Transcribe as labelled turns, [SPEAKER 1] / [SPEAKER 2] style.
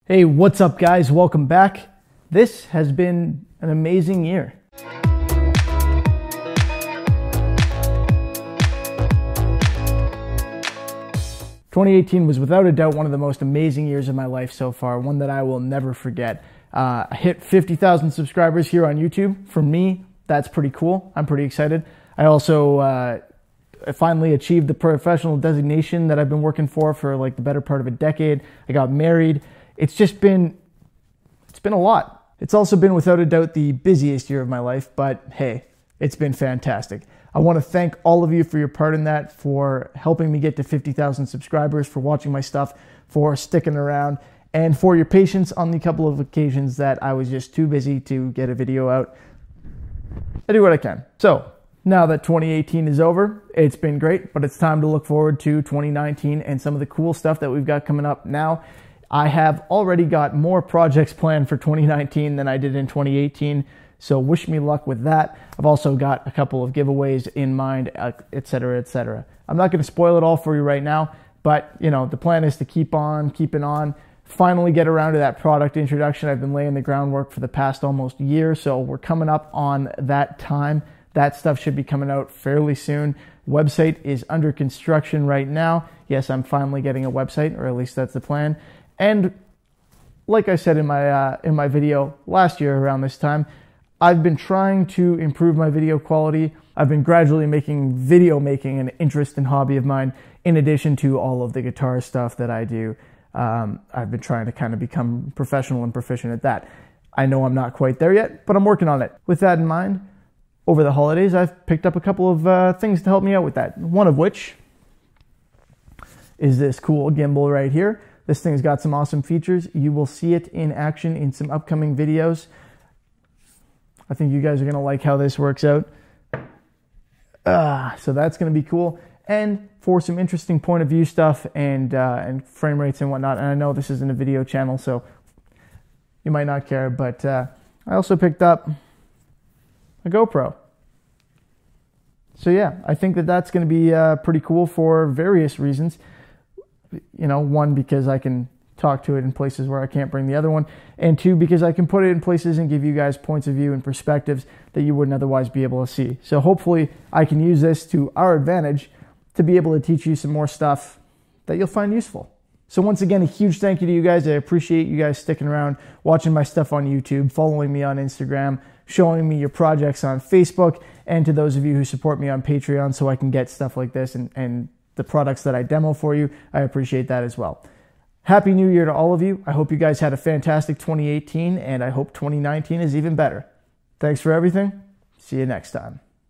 [SPEAKER 1] Hey, what's up guys? Welcome back. This has been an amazing year. "2018 was without a doubt one of the most amazing years of my life so far, one that I will never forget. I hit 50,000 subscribers here on YouTube. For me, that's pretty cool. I'm pretty excited. I also finally achieved the professional designation that I've been working for like the better part of a decade. I got married. It's been a lot. It's also been without a doubt the busiest year of my life, but hey, it's been fantastic. I want to thank all of you for your part in that, for helping me get to 50,000 subscribers, for watching my stuff, for sticking around, and for your patience on the couple of occasions that I was just too busy to get a video out. I do what I can. So now that 2018 is over, it's been great, but it's time to look forward to 2019 and some of the cool stuff that we've got coming up now. I have already got more projects planned for 2019 than I did in 2018, so wish me luck with that. I've also got a couple of giveaways in mind, etc., etc. I'm not going to spoil it all for you right now, but you know, the plan is to keep on keeping on, finally get around to that product introduction. I've been laying the groundwork for the past almost year, so we're coming up on that time. That stuff should be coming out fairly soon. Website is under construction right now. Yes, I'm finally getting a website, or at least that's the plan. And like I said in my video last year around this time, I've been trying to improve my video quality. I've been gradually making video making an interest and hobby of mine, in addition to all of the guitar stuff that I do. I've been trying to kind of become professional and proficient at that. I know I'm not quite there yet, but I'm working on it. With that in mind, over the holidays, I've picked up a couple of things to help me out with that. One of which is this cool gimbal right here. This thing's got some awesome features. You will see it in action in some upcoming videos. I think you guys are going to like how this works out. So that's going to be cool. And for some interesting point of view stuff and frame rates and whatnot. And I know this isn't a video channel, so you might not care. But I also picked up a GoPro. So yeah, I think that that's going to be pretty cool for various reasons. You know, one, because I can talk to it in places where I can't bring the other one, and two, because I can put it in places and give you guys points of view and perspectives that you wouldn't otherwise be able to see. So hopefully I can use this to our advantage to be able to teach you some more stuff that you'll find useful. So once again, a huge thank you to you guys. I appreciate you guys sticking around, watching my stuff on YouTube, following me on Instagram, showing me your projects on Facebook, and to those of you who support me on Patreon so I can get stuff like this and the products that I demo for you. I appreciate that as well. Happy New Year to all of you. I hope you guys had a fantastic 2018, and I hope 2019 is even better. Thanks for everything. See you next time.